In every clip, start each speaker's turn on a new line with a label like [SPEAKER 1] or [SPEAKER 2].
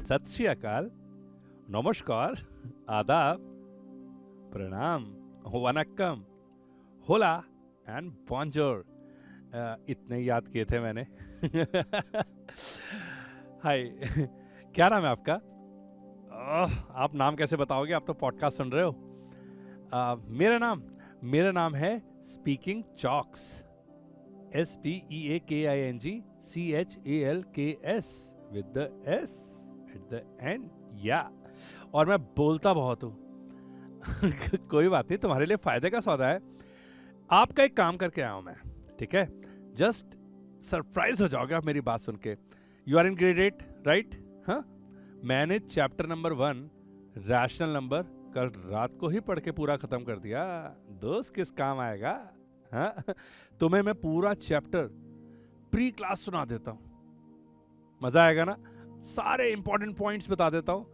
[SPEAKER 1] सत श्री अकाल, नमस्कार, आदाब, प्रणाम, वनक्कम, होला एंड बॉन्जोर। इतने याद किए थे मैंने। हाय, क्या नाम है आपका? आप नाम कैसे बताओगे? आप तो पॉडकास्ट सुन रहे हो। मेरा नाम है speaking chalks, SPEAKINGCHALKS with the S at the end, या और मैं बोलता बहुत हूँ। कोई बात नहीं, तुम्हारे लिए फायदे का सौदा है। आपका एक काम करके आया हूं मैं, ठीक है? जस्ट सरप्राइज हो जाओगे आप मेरी बात सुन के। You are in grade 8, right? हाँ, मैंने चैप्टर नंबर 1 रैशनल नंबर कल रात को ही पढ़ के पूरा खत्म कर दिया। दोस्त किस काम आएगा? हाँ, तुम्हें मैं पूरा चैप्टर प्री क्लास सुना देता हूं, मजा आएगा ना? सारे इंपॉर्टेंट पॉइंट्स बता देता हूं।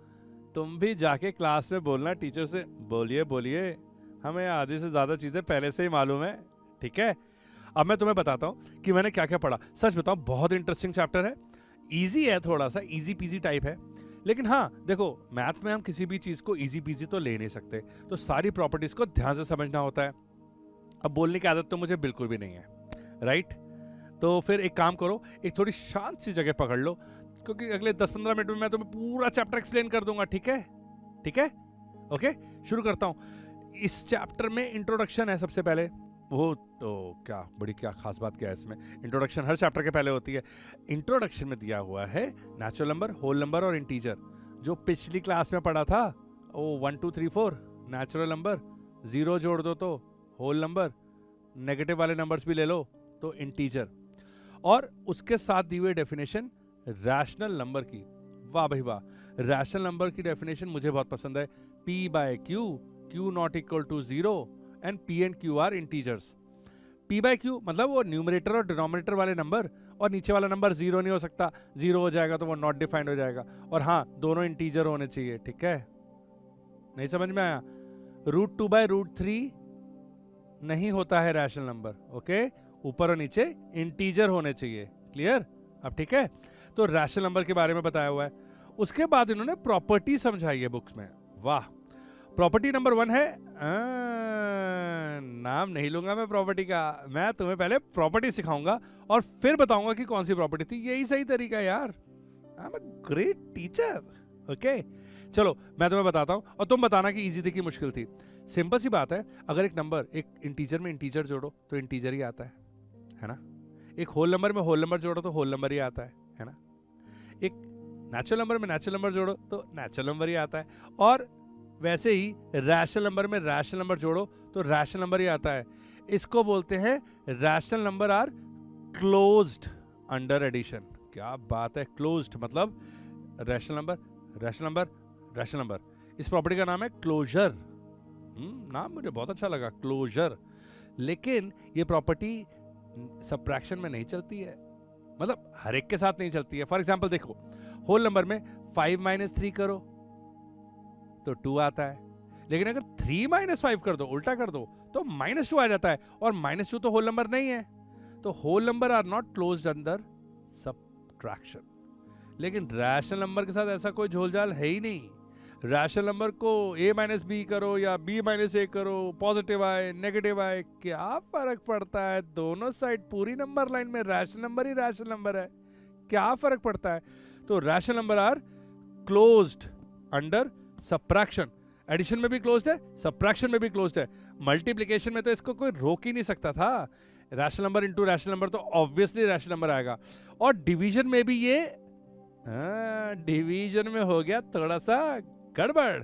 [SPEAKER 1] तुम भी जाके क्लास में बोलना टीचर से, बोलिए बोलिए, हमें आधे से ज्यादा चीजें पहले से ही मालूम है, ठीक है? अब मैं तुम्हें बताता हूं कि मैंने क्या क्या पढ़ा। सच बताऊं, बहुत इंटरेस्टिंग चैप्टर है। इजी है, थोड़ा सा इजी पीजी टाइप है, लेकिन हाँ देखो, मैथ में हम किसी भी चीज को इजी पीजी तो ले नहीं सकते, तो सारी प्रॉपर्टीज को ध्यान से समझना होता है। अब बोलने की आदत तो मुझे बिल्कुल भी नहीं है, राइट? तो फिर एक काम करो, एक थोड़ी शांत सी जगह पकड़ लो, क्योंकि अगले 10-15 मिनट में मैं तुम्हें पूरा चैप्टर एक्सप्लेन कर दूंगा, ठीक है? ठीक है, ओके, शुरू करता हूं। इस चैप्टर में इंट्रोडक्शन है सबसे पहले। वो तो क्या खास बात क्या है इसमें? इंट्रोडक्शन हर चैप्टर के पहले होती है। इंट्रोडक्शन में दिया हुआ है नेचुरल नंबर, होल नंबर और इंटीजर, जो पिछली क्लास में पढ़ा था। ओ 1 2 3 4 नेचुरल नंबर, 0 जोड़ दो तो होल नंबर, नेगेटिव वाले नंबर्स भी ले लो तो इंटीजर, और उसके साथ दी हुई डेफिनेशन रैशनल नंबर की। वाह भाई वाह, रैशनल नंबर की डेफिनेशन मुझे बहुत पसंद है। P by Q, Q not equal to 0 and P and Q are integers। P by Q मतलब वो न्यूमरेटर और डिनोमिनेटर वाले नंबर, और नीचे वाला नंबर 0 नहीं हो सकता, 0 हो जाएगा तो वो नॉट डिफाइंड हो जाएगा। और हाँ, दोनों इंटीजर होने चाहिए, ठीक है? नहीं समझ में आया? √2/√3 नहीं होता है रैशनल नंबर, ओके? ऊपर और नीचे इंटीजर होने चाहिए, क्लियर? अब ठीक है, तो रैशनल नंबर के बारे में बताया हुआ है। उसके बाद इन्होंने प्रॉपर्टी समझाई है बुक्स में। वाह, प्रॉपर्टी नंबर 1 है, नाम नहीं लूंगा मैं प्रॉपर्टी का, मैं तुम्हें पहले प्रॉपर्टी सिखाऊंगा और फिर बताऊंगा कि कौन सी प्रॉपर्टी थी। यही सही तरीका है यार, I am a great teacher, okay? चलो मैं तुम्हें बताता हूं और तुम बताना कि इजी थी कि मुश्किल थी। सिंपल सी बात है, अगर एक नंबर, एक इंटीजर में इंटीजर जोड़ो तो इंटीजर ही आता है ना? एक होल नंबर में होल नंबर जोड़ो तो होल नंबर ही आता है ना? एक नेचुरल नंबर में नेचुरल नंबर जोड़ो तो नेचुरल नंबर ही आता है, और वैसे ही रैशनल नंबर में रैशनल नंबर जोड़ो तो रैशनल नंबर ही आता है। इसको बोलते हैं rational number are closed under addition. क्या बात है, क्लोज्ड मतलब rational number, rational number, rational number. इस प्रॉपर्टी का नाम है क्लोजर। नाम मुझे बहुत अच्छा लगा, क्लोजर। लेकिन ये प्रॉपर्टी सबट्रैक्शन में नहीं चलती है, मतलब हर एक के साथ नहीं चलती है। फॉर एग्जांपल देखो, होल नंबर में 5 - 3 करो तो 2 आता है, लेकिन अगर 3 - 5 कर दो, उल्टा कर दो, तो -2 आ जाता है, और -2 तो होल नंबर नहीं है, तो whole number are not closed under subtraction. लेकिन रैशनल नंबर के साथ ऐसा कोई झोलझाल है ही नहीं। रैशनल नंबर को A - B करो या B - A करो, पॉजिटिव आए नेगेटिव आए, क्या फर्क पड़ता है? दोनों साइड पूरी नंबर लाइन में रैशनल नंबर ही रैशनल नंबर है, क्या फर्क पड़ता है? तो rational number are closed under subtraction. Addition में भी क्लोज्ड है, सबट्रैक्शन में भी क्लोज्ड है। मल्टीप्लिकेशन में तो इसको कोई रोक ही नहीं सकता था। Rational number into rational number तो ऑब्वियसली रैशनल नंबर आएगा। और डिवीजन में भी ये, डिवीजन में हो गया थोड़ा सा गड़बड़।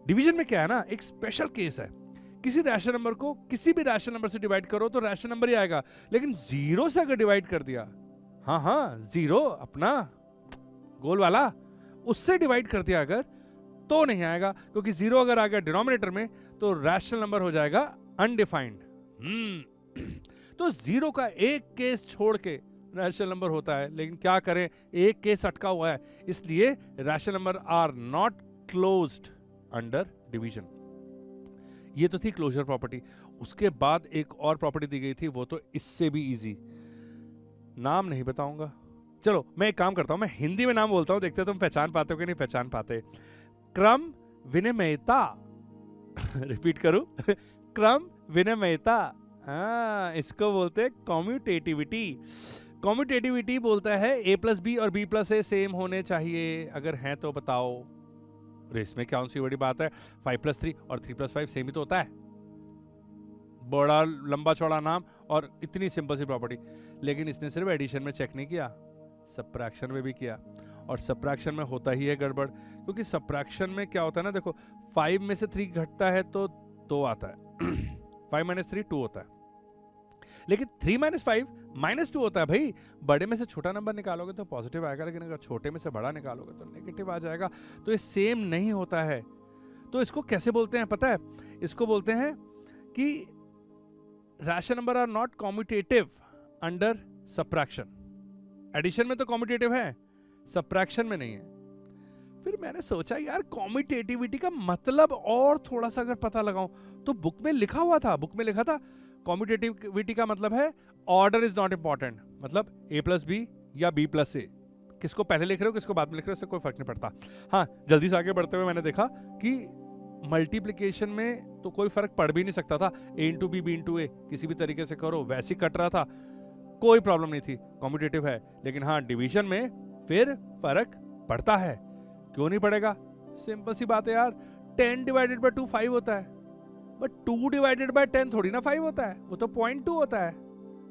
[SPEAKER 1] डिवीजन में क्या है ना, एक स्पेशल केस है। किसी रैशनल नंबर को किसी भी रैशनल नंबर से डिवाइड करो तो रैशनल नंबर ही आएगा, लेकिन 0 से अगर डिवाइड कर दिया, हाँ 0 अपना गोल वाला, उससे डिवाइड कर दिया अगर, तो नहीं आएगा, क्योंकि 0 अगर आ गया डिनोमिनेटर में तो रैशनल नंबर हो जाएगा अनडिफाइंड। तो 0 का एक केस छोड़ के रैशनल नंबर होता है, लेकिन क्या करें, एक केस अटका हुआ है, इसलिए rational number are not closed under division. ये तो थी क्लोजर प्रॉपर्टी। उसके बाद एक और प्रॉपर्टी दी गई थी, वो तो इससे भी इजी, नाम नहीं बताऊंगा, चलो मैं एक काम करता हूं, मैं हिंदी में नाम बोलता हूं, देखते हो तुम पहचान पाते हो कि नहीं पहचान पाते। क्रम विनिमयता। रिपीट करूं? क्रम विनिमयता। हाँ, इसको बोलते हैं कॉम्यूटेटिविटी। कॉम्यूटेटिविटी बोलता है ए प्लस बी और बी प्लस ए सेम होने चाहिए, अगर हैं तो बताओ। इसमें कौन सी बड़ी बात है? 5+3 और 3+5 सेम ही तो होता है। बड़ा लंबा चौड़ा नाम और इतनी सिंपल सी प्रॉपर्टी। लेकिन इसने सिर्फ एडिशन में चेक नहीं किया, सबट्रैक्शन में भी किया। और सबट्रैक्शन में होता ही है गड़बड़, क्योंकि सबट्रैक्शन में क्या होता है ना, देखो 5 में से 3 घटता है तो 2 आता है। 5 - 3 2 होता है, लेकिन 3 - 5 -2 होता है। भाई बड़े में से छोटा नंबर निकालोगे तो पॉजिटिव आएगा, लेकिन अगर छोटे में से बड़ा निकालोगे तो नेगेटिव आ जाएगा। तो ये सेम नहीं होता है। तो इसको कैसे बोलते हैं पता है? इसको बोलते हैं कि rational number are not commutative under subtraction. Addition में तो कॉम्यूटेटिव है, सबट्रैक्शन में नहीं है। फिर मैंने सोचा यार कॉम्यूटेटिविटी का मतलब और थोड़ा सा अगर पता लगाऊं, तो बुक में लिखा हुआ था, बुक में लिखा था कॉम्यूटेटिविटी का मतलब है ऑर्डर इज नॉट इंपॉर्टेंट। मतलब A+B या B+A, किसको पहले लिख रहे हो किसको बाद में लिख रहे हो, इससे कोई फर्क नहीं पड़ता। हाँ, जल्दी से आगे बढ़ते हुए मैंने देखा कि मल्टीप्लिकेशन में तो कोई फर्क पड़ भी नहीं सकता था। A × B, B × A किसी भी तरीके से करो, वैसे ही कट रहा था, कोई प्रॉब्लम नहीं थी, कॉम्यूटेटिव है। लेकिन हाँ, डिवीजन में फिर फर्क पड़ता है। क्यों नहीं पड़ेगा? सिंपल सी बात है यार, 10/2 5 होता है, बट 2/10 थोड़ी ना 5 होता है, वो तो 0.2 होता है।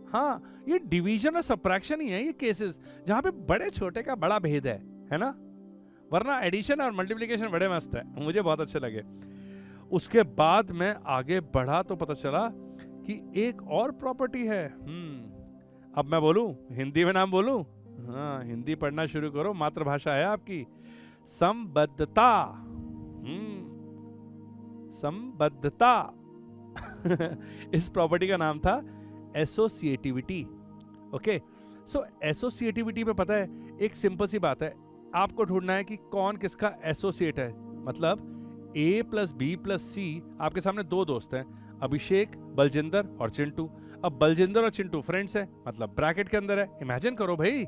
[SPEAKER 1] हाँ, ये डिवीजन और सबट्रैक्शन ही है ये केसेस जहां पे बड़े छोटे का बड़ा भेद है ना। वरना एडिशन और मल्टीप्लिकेशन बड़े मस्त है, मुझे बहुत अच्छे लगे। उसके बाद मैं आगे बढ़ा तो पता चला कि एक और प्रॉपर्टी है। अब मैं बोलूं, हिंदी में नाम बोलूं? हाँ, हिंदी पढ़ना शुरू करो, मातृभाषा है आपकी। संबद्धता। संबद्धता। इस प्रॉपर्टी का नाम था एसोसिएटिविटी। ओके, सो एसोसिएटिविटी पे पता है एक सिंपल सी बात है, आपको ढूंढना है कि कौन किसका एसोसिएट है। मतलब A + B + C, आपके सामने 2 दोस्त हैं, अभिषेक, बलजिंदर और चिंटू। अब बलजिंदर और चिंटू फ्रेंड्स हैं, मतलब ब्रैकेट के अंदर है। इमेजिन करो भाई,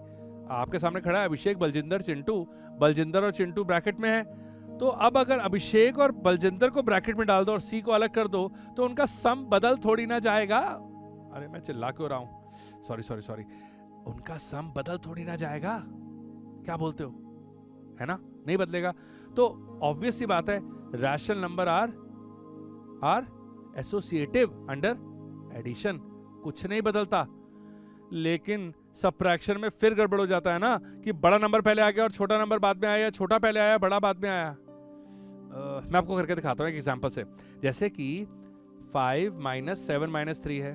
[SPEAKER 1] आपके सामने खड़ा है अभिषेक, बलजिंदर, चिंटू। बलजिंदर और चिंटू ब्रैकेट में है, तो अब अगर अभिषेक और बलजिंदर को ब्रैकेट में डाल दो और C को अलग कर दो, तो उनका सम बदल थोड़ी ना जाएगा। अरे मैं चिल्ला क्यों रहा हूं, सॉरी। उनका सम बदल थोड़ी ना जाएगा, क्या बोलते हो, है ना? नहीं बदलेगा। तो ऑब्वियस सी बात है, rational number are associative under addition, कुछ नहीं बदलता। लेकिन सबट्रैक्शन में फिर गड़बड़ हो जाता है ना, कि बड़ा नंबर पहले आ गया और छोटा नंबर बाद में आया, छोटा पहले आया बड़ा बाद में आया। मैं आपको करके दिखाता हूं एक एग्जांपल से। जैसे कि 5 - 7 - 3 है।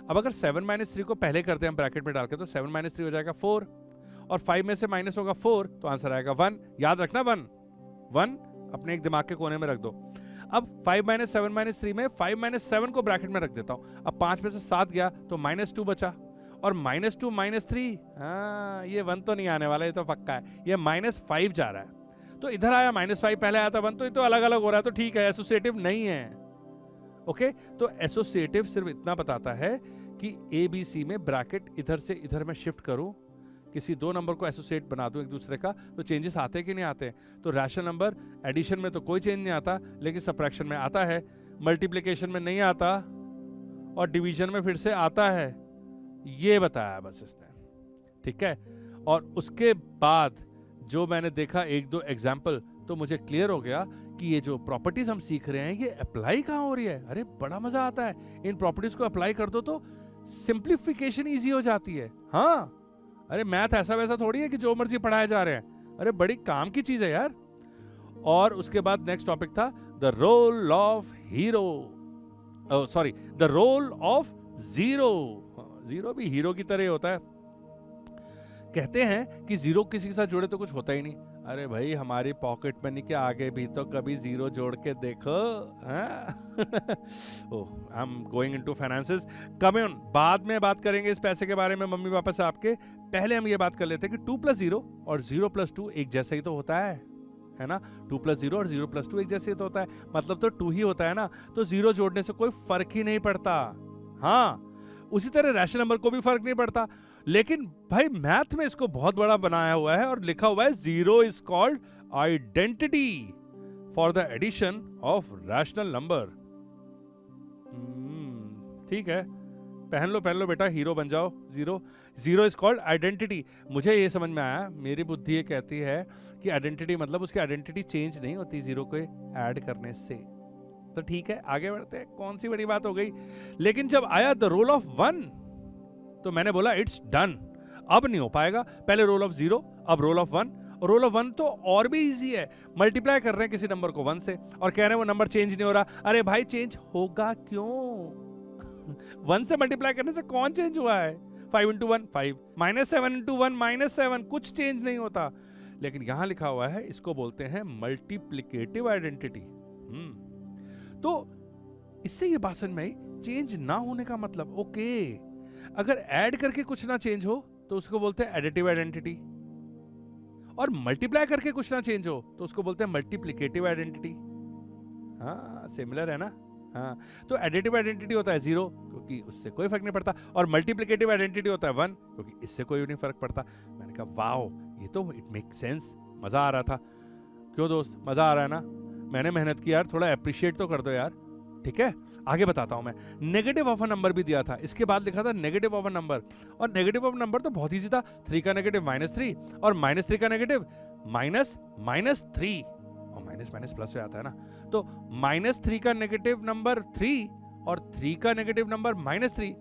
[SPEAKER 1] अब अगर 7 - 3 को पहले करते हैं हम ब्रैकेट में डाल के, तो 7 - 3 हो जाएगा 4, और 5 में से माइनस होगा 4, तो आंसर आएगा 1। याद रखना 1 अपने एक दिमाग के कोने में रख दो। अब 5 - 7 - 3 में 5 - 7 को ब्रैकेट में रख देता हूं। अब 5 में से 7 गया तो -2 बचा, और -2 - 3, हाँ ये 1 तो नहीं आने वाला, ये तो पक्का है, ये -5 जा रहा है। तो इधर आया -5, पहले आया था 1, तो ये तो अलग अलग हो रहा है, तो ठीक है, एसोसिएटिव नहीं है। ओके, तो एसोसिएटिव सिर्फ इतना बताता है कि ABC में ब्रैकेट इधर से इधर में शिफ्ट करूं, किसी 2 नंबर को एसोसिएट बना दूं एक दूसरे का, तो चेंजेस आते कि नहीं आते? तो रैशनल नंबर एडिशन में तो कोई चेंज नहीं आता, लेकिन सबट्रैक्शन में आता है, मल्टीप्लिकेशन में नहीं आता, और डिवीजन में फिर से आता है। ये बताया बस इसने, ठीक है। और उसके बाद जो मैंने देखा 1-2 एग्जाम्पल, तो मुझे क्लियर हो गया कि ये जो प्रॉपर्टीज हम सीख रहे हैं ये अप्लाई कहाँ हो रही है। अरे बड़ा मजा आता है, इन प्रॉपर्टीज को अप्लाई कर दो तो सिंप्लीफिकेशन ईजी हो जाती है। हाँ, अरे मैथ ऐसा वैसा थोड़ी है कि जो मर्जी पढ़ाए जा रहे हैं, अरे बड़ी काम की चीज है यार। और उसके बाद नेक्स्ट टॉपिक था the role of hero, the role of zero. Zero भी हीरो की तरह होता है। कहते हैं कि जीरो किसी के साथ जोड़े तो कुछ होता ही नहीं। अरे भाई, हमारी पॉकेट मनी के आगे भी तो कभी जीरो जोड़ के देखो। Oh, I am going into finances, come on, बाद में बात करेंगे इस पैसे के बारे में मम्मी पापा से आपके। पहले हम ये बात कर लेते हैं कि 2 + 0 और 0 + 2 एक जैसा ही तो होता है ना? 2 + 0 और 0 + 2 एक जैसे ही तो होता है, मतलब तो 2 ही होता है ना, तो जीरो जोड़ने से कोई फर्क ही नहीं पड़ता। हाँ, उसी तरह रैशनल नंबर को भी फर्क नहीं पड़ता। लेकिन भाई मैथ में इसको बहुत बड़ा बनाया हुआ है और लिखा हुआ है zero is called identity for the addition of rational number. ठीक है, पहन लो बेटा, हीरो बन जाओ। Zero is called identity. मुझे ये समझ में आया, मेरी बुद्धि ये कहती है कि आइडेंटिटी मतलब उसकी आइडेंटिटी चेंज नहीं होती जीरो को ऐड करने से। तो ठीक है, आगे बढ़ते हैं, कौन सी बड़ी बात हो गई। लेकिन जब आया द रोल ऑफ 1 तो मैंने बोला इट्स डन, अब नहीं हो पाएगा। पहले रोल ऑफ 0, अब रोल ऑफ 1। रोल ऑफ 1 तो और भी इजी है, मल्टीप्लाई कर रहे हैं किसी नंबर को 1 से और कह रहे हैं वो नंबर चेंज नहीं हो रहा। अरे भाई चेंज होगा क्यों? 1 से मल्टीप्लाई करने से कौन चेंज हुआ है? 5 इंटू 1 5, -7 इंटू 1 -7, कुछ चेंज नहीं होता। लेकिन यहां लिखा हुआ है, इसको बोलते हैं मल्टीप्लिकेटिव आइडेंटिटी। तो इससे ये बात समझ में आई, चेंज ना होने का मतलब, ओके, अगर ऐड करके कुछ ना चेंज हो तो उसको बोलते हैं एडिटिव आइडेंटिटी, और मल्टीप्लाई करके कुछ ना चेंज हो तो उसको बोलते हैं मल्टीप्लिकेटिव आइडेंटिटी। हाँ, सिमिलर है ना। हाँ, तो एडिटिव आइडेंटिटी होता है 0 क्योंकि उससे कोई फर्क नहीं पड़ता, और मल्टीप्लिकेटिव आइडेंटिटी होता है 1 क्योंकि इससे कोई नहीं फर्क पड़ता। मैंने कहा वाओ, ये तो इट मेक सेंस, मजा आ रहा था। क्यों दोस्त, मजा आ रहा है ना? मैंने मेहनत की यार, थोड़ा अप्रिशिएट तो कर दो यार। ठीक है, आगे बताता हूं मैं। नेगेटिव ऑफ अ नंबर भी दिया था, इसके बाद लिखा था नेगेटिव ऑफ अ नंबर, और नेगेटिव ऑफ नंबर तो बहुत इजी था। 3 का नेगेटिव -3 और -3 का नेगेटिव -3, और माइनस प्लस हो जाता है ना। तो -3 का नेगेटिव नंबर 3 और 3 का नेगेटिव नंबर -3,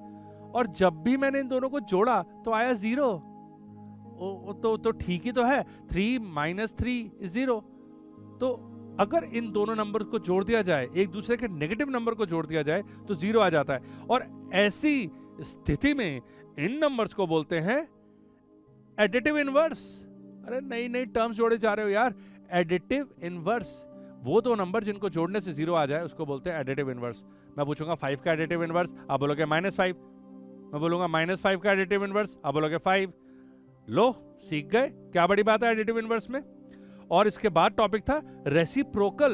[SPEAKER 1] और जब भी मैंने इन दोनों को जोड़ा तो आया 0। तो ठीक ही तो है, 3 - 3 is 0। तो अगर इन दोनों नंबर को जोड़ दिया जाए, एक दूसरे के नेगेटिव नंबर को जोड़ दिया जाए तो 0 आ जाता है, और ऐसी स्थिति में इन नंबर्स को बोलते हैं एडिटिव इनवर्स। अरे नई टर्म्स जोड़े जा रहे हो यार, एडिटिव इनवर्स। वो दो नंबर जिनको जोड़ने से 0 आ जाए उसको बोलते हैं एडिटिव इनवर्स। मैं पूछूंगा 5 का एडिटिव इनवर्स, आप बोलोगे -5। मैं बोलूंगा -5 का एडिटिव इनवर्स, आप बोलोगे 5। लो, सीख गए क्या बड़ी बात है एडिटिव इनवर्स में। और इसके बाद टॉपिक था रेसिप्रोकल।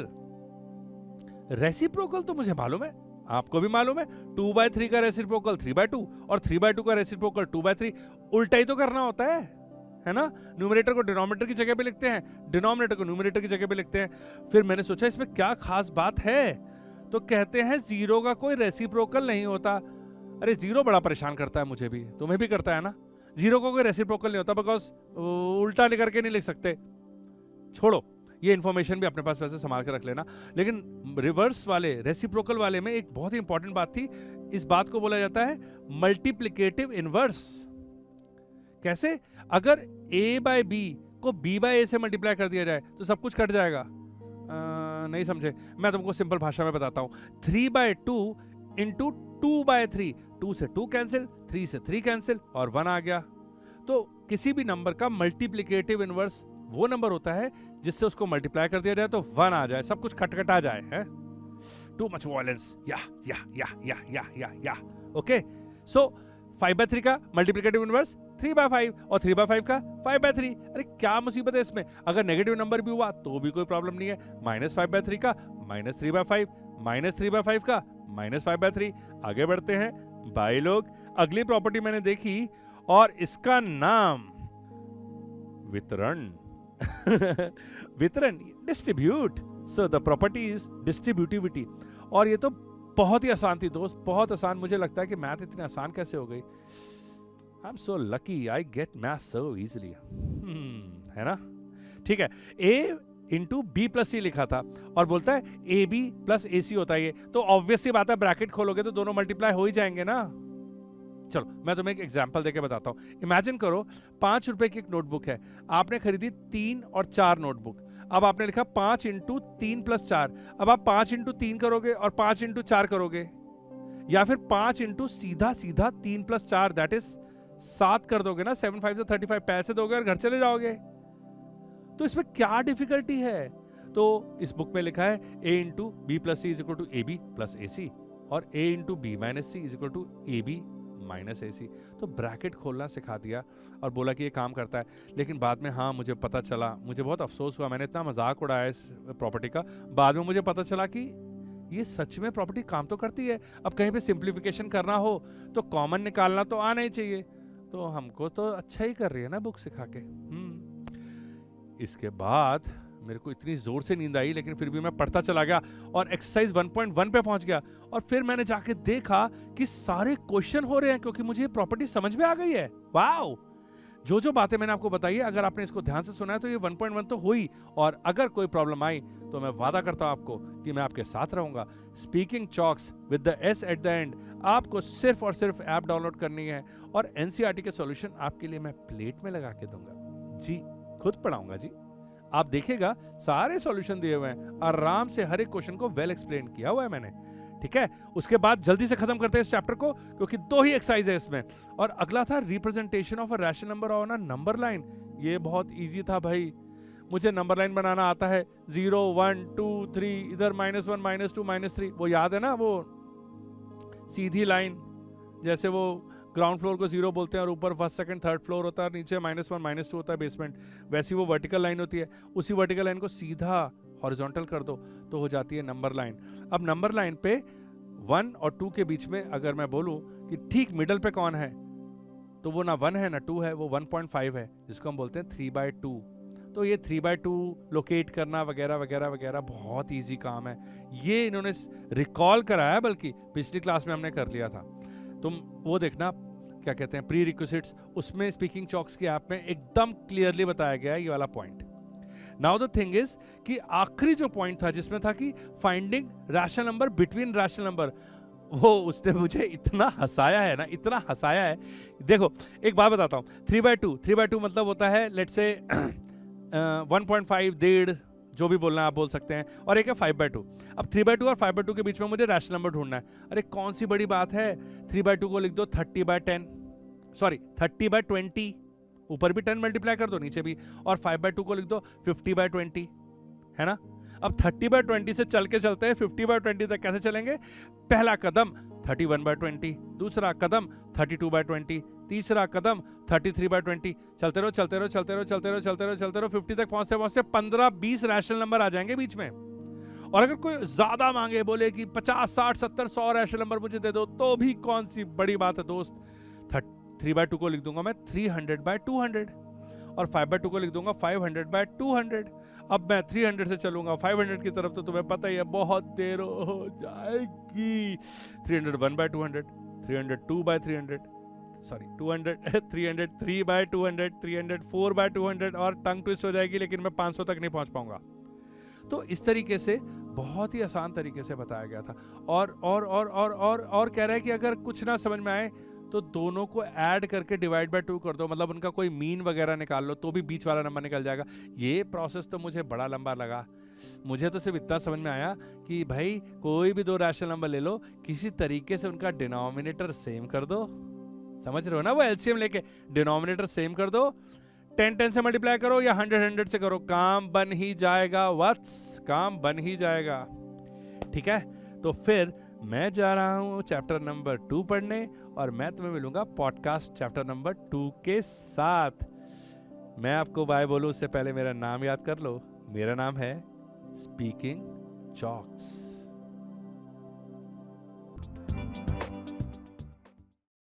[SPEAKER 1] रेसिप्रोकल तो मुझे मालूम है, आपको भी मालूम है। 2/3 का रेसिप्रोकल 3/2 और 3/2 का रेसिप्रोकल 2/3। उल्टा ही तो करना होता है ना। न्यूमरेटर को डिनोमिनेटर की जगह पे लिखते हैं, डिनोमिनेटर को न्यूमरेटर की जगह पे लिखते हैं। फिर मैंने सोचा इसमें क्या खास बात है, तो कहते हैं 0 का कोई रेसिप्रोकल नहीं होता। अरे 0 बड़ा परेशान करता है, मुझे भी, तुम्हें भी करता है ना। 0 का कोई रेसिप्रोकल नहीं होता, बिकॉज उल्टा लिख करके नहीं लिख सकते। छोड़ो, ये इंफॉर्मेशन भी अपने पास वैसे संभाल के रख लेना। लेकिन रिवर्स वाले, रेसिप्रोकल वाले में एक बहुत ही इंपॉर्टेंट बात थी। इस बात को बोला जाता है मल्टीप्लिकेटिव इनवर्स। कैसे? अगर a/b को b/a से मल्टीप्लाई कर दिया जाए तो सब कुछ कट जाएगा। नहीं समझे? मैं तुमको सिंपल भाषा में बताता हूं। 3/2 इंटू 2/3, 2 से 2 कैंसिल, 3 से 3 कैंसिल, और 1 आ गया। तो किसी भी नंबर का मल्टीप्लिकेटिव इनवर्स वो नंबर होता है जिससे उसको मल्टीप्लाई कर दिया जाए तो 1 आ जाए, सब कुछ खटखटा जाए। है टू मच वॉयलेंस। या ओके। सो 5/3 का मल्टीप्लिकेटिव इनवर्स 3/5 और 3/5 का 5/3। अरे क्या मुसीबत है इसमें? अगर नेगेटिव नंबर भी हुआ तो भी कोई प्रॉब्लम नहीं है। -5/3 का -3/5, -3/5 का -5/3। आगे बढ़ते हैं भाई लोग। अगली प्रॉपर्टी मैंने देखी और इसका नाम वितरण। वितरण, distribute. So the property is distributivity. और ये तो बहुत ही आसान थी दोस्त, बहुत आसान। मुझे लगता है कि मैथ इतनी आसान कैसे हो गई। I am so lucky, I get math so easily. है ना? ठीक है, a इंटू बी प्लस सी लिखा था और बोलता है ए बी प्लस ए सी होता है ये, तो ऑब्वियस सी बात है, ब्रैकेट खोलोगे तो दोनों मल्टीप्लाई हो ही जाएंगे ना। चलो मैं तुम्हें एक एग्जांपल देके बताता हूं। इमेजिन करो 5 रुपए की एक नोटबुक है, आपने खरीदी 3 और 4 नोटबुक। अब आपने लिखा 5 इंटू 3 प्लस 4। अब आप 5 इंटू 3 करोगे और 5 इंटू 4 करोगे, या फिर 5 इंटू सीधा 3 प्लस 4 दैट इज 7 कर दोगे ना। 7 5 35 पैसे दोगे और घर चले जाओगे। तो इसमें क्या डिफिकल्टी है? तो इस बुक में लिखा है a into B plus C is equal to A B plus A C, और a into B minus C is equal to A B minus A C. तो ब्रैकेट खोलना सिखा दिया और बोला कि ये काम करता है। लेकिन बाद में हाँ मुझे पता चला, मुझे बहुत अफसोस हुआ, मैंने इतना मजाक उड़ाया इस प्रॉपर्टी का। बाद में मुझे पता चला कि ये सच में प्रॉपर्टी काम तो करती है। अब कहीं पे सिंप्लीफिकेशन करना हो तो कॉमन निकालना तो आना ही चाहिए। तो हमको तो अच्छा ही कर रही है ना बुक सिखा के। इसके बाद मेरे को इतनी जोर से नींद आई, लेकिन फिर भी मैं पढ़ता चला गया और एक्सरसाइज 1.1 पे पहुंच गया। और फिर मैंने जाके देखा कि सारे क्वेश्चन हो रहे हैं, क्योंकि मुझे ये प्रॉपर्टी समझ में आ गई है। वाओ! जो जो बातें मैंने आपको बताई है, अगर आपने इसको ध्यान से सुना है तो ये 1.1 तो हुई। और अगर कोई प्रॉब्लम आई तो मैं वादा करता हूं आपको कि मैं आपके साथ रहूंगा। Speaking chalks with the S at the end, आपको सिर्फ और सिर्फ ऐप डाउनलोड करनी है और एनसीईआरटी के सॉल्यूशन आपके लिए मैं प्लेट में लगा के दूंगा जी, खुद पढ़ाऊंगा जी। आप देखिएगा सारे सॉल्यूशन दिए हुए हैं, आराम से हर एक क्वेश्चन को वेल एक्सप्लेन किया हुआ है मैंने, ठीक है। उसके बाद जल्दी से खत्म करते हैं इस चैप्टर को, क्योंकि 2 ही एक्सरसाइज है इसमें। और अगला था representation of a rational number on a number line. ये बहुत इजी था भाई, मुझे नंबर लाइन बनाना आता है। 0 1 2 3, इधर -1 -2 -3, वो याद है ना, वो सीधी लाइन, जैसे वो ग्राउंड फ्लोर को 0 बोलते हैं और ऊपर फर्स्ट सेकंड थर्ड फ्लोर होता है, नीचे -1 -2 होता है बेसमेंट, वैसी वो वर्टिकल लाइन होती है। उसी वर्टिकल लाइन को सीधा हॉरिजॉन्टल कर दो तो हो जाती है नंबर लाइन। अब नंबर लाइन पे 1 और 2 के बीच में अगर मैं बोलूं कि ठीक मिडल पे कौन है, तो वो ना 1 है ना 2 है, वो 1.5 है, जिसको हम बोलते हैं 3/2। तो ये 3/2 लोकेट करना वगैरह वगैरह वगैरह बहुत इजी काम है। ये इन्होंने रिकॉल कराया, बल्कि पिछली क्लास में हमने कर लिया था। तुम वो देखना, क्या कहते हैं, प्री रिक्विजिट्स, उसमें स्पीकिंग चॉक्स की ऐप में एकदम क्लियरली बताया गया है ये वाला point. Now the thing is कि आखिरी जो पॉइंट था जिसमें था कि finding rational number between rational number, वो उसने मुझे इतना हंसाया है ना, इतना हंसाया है। देखो एक बात बताता हूँ, 3/2 मतलब होता है लेट्स से 1.5 1.5 जो भी बोलना है आप बोल सकते हैं, और एक है 5/2। अब 3/2 और 5/2 के बीच में मुझे रैशनल नंबर ढूंढना है। अरे कौन सी बड़ी बात है, 3/2 को लिख दो 30/20, ऊपर भी 10 मल्टीप्लाई कर दो नीचे भी, और 5/2 को लिख दो 50/20, है ना। अब 30/20 से चल के चलते हैं 50/20 तक कैसे चलेंगे। पहला कदम 31/20, दूसरा कदम 32/20, तीसरा कदम 33/20, चलते रहो चलते रहो चलते रहो चलते रहो चलते रहो चलते रहो, 50 तक पहुंचते पहुंचते 15-20 रैशनल नंबर आ जाएंगे बीच में। और अगर कोई ज्यादा मांगे, बोले कि 50 60 70 100 रैशनल नंबर मुझे दे दो, तो भी कौन सी बड़ी बात है दोस्त। 3/2 को लिख दूंगा मैं 300/200, और 5/2 को लिख दूंगा 500/200। अब मैं 300 से चलूंगा 500 की तरफ, तो तुम्हें पता ही है बहुत देर हो जाएगी। 301/200, 302/300, सॉरी 200, 303/200, 304/200, और टंग ट्विस्ट हो जाएगी, लेकिन मैं 500 तक नहीं पहुंच पाऊंगा। तो इस तरीके से बहुत ही आसान तरीके से बताया गया था। और कह रहा है कि अगर कुछ ना समझ में आए तो दोनों को ऐड करके डिवाइड बाय 2 कर दो, मतलब उनका कोई मीन वगैरह निकाल लो, तो भी बीच वाला नंबर निकल जाएगा। ये प्रोसेस तो मुझे बड़ा लंबा लगा। मुझे तो सिर्फ इतना समझ में आया कि भाई कोई भी 2 रैशनल नंबर ले लो, किसी तरीके से उनका डिनोमिनेटर सेम कर दो। समझ रहे हो ना, वो एलसीएम लेके डिनोमिनेटर सेम कर दो, 10 से मल्टीप्लाई करो या 100 से करो, काम बन ही जाएगा। काम बन ही जाएगा, ठीक है। तो फिर मैं जा रहा हूं चैप्टर नंबर 2 पढ़ने, और मैं तुम्हें मिलूंगा पॉडकास्ट चैप्टर नंबर 2 के साथ। मैं आपको बाय बोलूं उससे पहले मेरा नाम याद कर लो। मेरा नाम है स्पीकिंग चॉक्स।